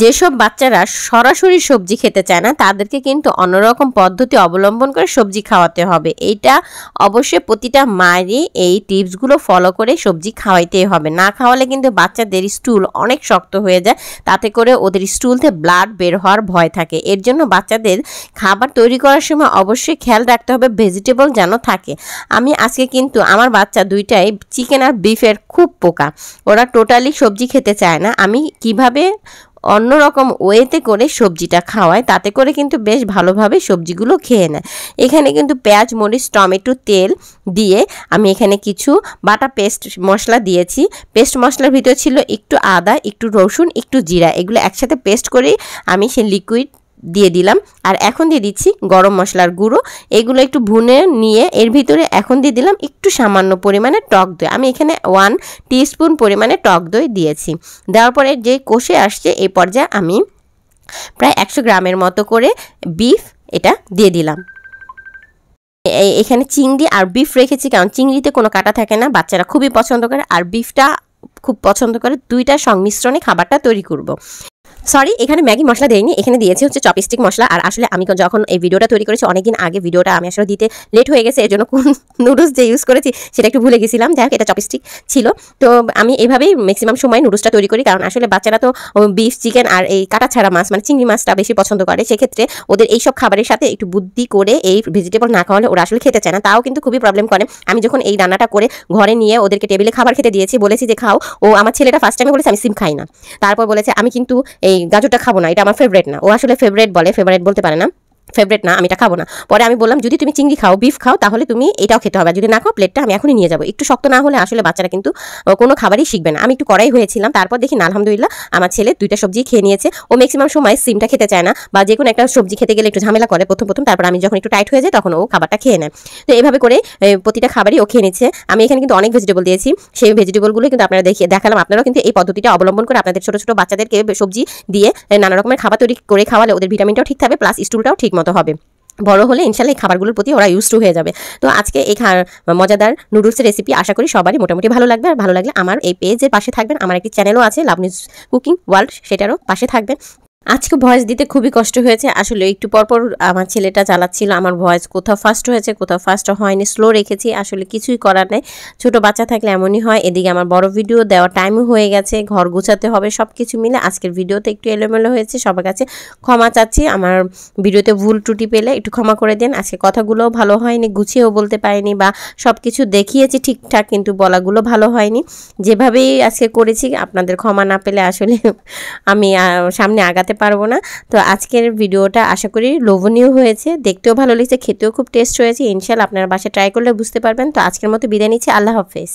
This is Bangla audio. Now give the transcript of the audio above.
যেসব বাচ্চারা সরাসরি সবজি খেতে চায় না তাদেরকে কিন্তু অন্যরকম পদ্ধতি অবলম্বন করে সবজি খাওয়াতে হবে। এইটা অবশ্যই প্রতিটা মায়েরই এই টিপসগুলো ফলো করে সবজি খাওয়াইতেই হবে। না খাওয়ালে কিন্তু বাচ্চাদের স্টুল অনেক শক্ত হয়ে যায়, তাতে করে ওদের স্টুল থেকে ব্লাড বের হওয়ার ভয় থাকে। এর জন্য বাচ্চাদের খাবার তৈরি করার সময় অবশ্যই খেয়াল রাখতে হবে ভেজিটেবল যেন থাকে। আমি আজকে কিন্তু আমার বাচ্চা দুইটাই চিকেন আর বিফের খুব পোকা, ওরা টোটালি সবজি খেতে চায় না। আমি কিভাবে অন্যরকম ওয়েতে করে সবজিটা খাওয়ায়, তাতে করে কিন্তু বেশ ভালোভাবে সবজিগুলো খেয়ে নেয়। এখানে কিন্তু পেঁয়াজ, মরিচ, টমেটো, তেল দিয়ে আমি এখানে কিছু বাটা পেস্ট মশলা দিয়েছি। পেস্ট মশলার ভিতরে ছিল একটু আদা, একটু রসুন, একটু জিরা, এগুলো একসাথে পেস্ট করে আমি সেই লিকুইড দিয়ে দিলাম। আর এখন দিয়ে দিচ্ছি গরম মশলার গুঁড়ো। এগুলো একটু ভুনে নিয়ে এর ভিতরে এখন দিয়ে দিলাম একটু সামান্য পরিমাণে টক দই। আমি এখানে 1 টিস্পুন পরিমাণে টক দই দিয়েছি। দেওয়ার পরে যে কষে আসছে এই পর্যায়ে আমি প্রায় 100 গ্রামের মতো করে বিফ এটা দিয়ে দিলাম। এখানে চিংড়ি আর বিফ রেখেছি, কারণ চিংড়িতে কোনো কাটা থাকে না, বাচ্চারা খুবই পছন্দ করে, আর বিফটা খুব পছন্দ করে। দুইটার সংমিশ্রণে খাবারটা তৈরি করব। সরি, এখানে ম্যাগি মশলা দেয়নি, এখানে দিয়েছি হচ্ছে চপস্টিক মশলা। আর আসলে আমি যখন এই ভিডিওটা তৈরি করেছি অনেকদিন আগে, ভিডিওটা আমি আসলে দিতে লেট হয়ে গেছে, এর জন্য কোন নুডলস যে ইউজ করেছি সেটা একটু ভুলে গেছিলাম। যাই হোক, এটা চপস্টিক ছিল। তো আমি এইভাবেই ম্যাক্সিমাম সময় নুডলসটা তৈরি করি, কারণ আসলে বাচ্চারা তো বিফ, চিকেন আর এই কাটা ছাড়া মাছ মানে চিংড়ি মাছটা বেশি পছন্দ করে। সেক্ষেত্রে ওদের এইসব খাবারের সাথে একটু বুদ্ধি করে এই ভেজিটেবল না খাওয়ালে ওরা আসলে খেতে চায় না, তাও কিন্তু খুবই প্রবলেম করে। আমি যখন এই রান্নাটা করে ঘরে নিয়ে ওদেরকে টেবিলে খাবার খেতে দিয়েছি, বলেছি যে খাও, ও আমার ছেলেটা ফার্স্ট টাইমে বলেছে আমি সিম খাই না, তারপর বলেছে আমি কিন্তু এই গাজরটা খাবো না, এটা আমার ফেভারিট না। ও আসলে ফেভারিট বলে, ফেভারিট বলতে পারে না, ফেভারিট না, আমি এটা খাবো না। পরে আমি বললাম যদি তুমি চিংড়ি খাও, বিফ খাও, তাহলে তুমি এটাও খেতে হবে, যদি না খাও প্লেটটা আমি এখনই নিয়ে যাবো। একটু শক্ত না হলে আসলে বাচ্চারা কিন্তু কোনো খাবারই শিখবে না। আমি একটু কড়াই হয়েছিলাম, তারপর দেখি না আলহামদুলিল্লাহ আমার ছেলে দুইটা সবজি খেয়ে নিয়েছে। ও ম্যাক্সিমাম সময় সিমটা খেতে চায় না, বা যে কোনো একটা সবজি খেতে গেলে একটু ঝামেলা করে প্রথম। তারপর আমি যখন একটু টাইট হয়ে যায় তখন ও খাবারটা খেয়ে নেয়। তো এইভাবে করে প্রতিটা খাবারই ও খেয়ে নিচ্ছে। আমি এখানে কিন্তু অনেক ভেজিটেবল দিয়েছি, সেই ভেজিটেবলগুলো কিন্তু আপনারা দেখালাম। আপনারাও কিন্তু এই পদ্ধতিটা অবলম্বন করে আপনাদের ছোটো ছোটো বাচ্চাদেরকে সবজি দিয়ে নানা রকমের খাবার তৈরি করে খাওয়ালে ওদের ভিটামিনটাও ঠিক থাকবে, প্লাস স্টুলটাও ঠিক মতো হবে। বড় হলে ইনশাল্লাহ এই খাবারগুলোর প্রতি ওরা ইউজ টু হয়ে যাবে। তো আজকে এই মজাদার নুডলসের রেসিপি আশা করি সবারই মোটামুটি ভালো লাগবে। আর ভালো লাগলে আমার এই পেজের পাশে থাকবেন, আমার একটি চ্যানেলও আছে লাভনিজ কুকিং ওয়ার্ল্ড, সেটারও পাশে থাকবেন। আজকে ভয়েস দিতে খুবই কষ্ট হয়েছে, আসলে একটু পরপর আমার ছেলেটা চালাচ্ছিল, আমার ভয়েস কোথাও ফাস্ট হয়েছে কোথাও ফাস্ট হয়নি, স্লো রেখেছি, আসলে কিছুই করার নেই। ছোটো বাচ্চা থাকলে এমনই হয়। এদিকে আমার বড় ভিডিও দেওয়ার টাইমও হয়ে গেছে, ঘর গোছাতে হবে, সব কিছু মিলে আজকের ভিডিওতে একটু এলোমেলো হয়েছে। সবার কাছে ক্ষমা চাচ্ছি, আমার ভিডিওতে ভুল ত্রুটি পেলে একটু ক্ষমা করে দিন। আজকে কথাগুলোও ভালো হয়নি, গুছিয়েও বলতে পারিনি, বা সব কিছু দেখিয়েছি ঠিকঠাক কিন্তু বলাগুলো ভালো হয়নি। যেভাবেই আজকে করেছি আপনাদের ক্ষমা না পেলে আসলে আমি সামনে আগাতে পারবো না। তো আজকের ভিডিওটা আশা করি লোভনীয় হয়েছে, দেখতেও ভালো লেগেছে, খেতেও খুব টেস্ট হয়েছে। ইনশাআল্লাহ আপনারা বাসায় ট্রাই করলে বুঝতে পারবেন। তো আজকের মতো বিদায় নিচ্ছি, আল্লাহ হাফেজ।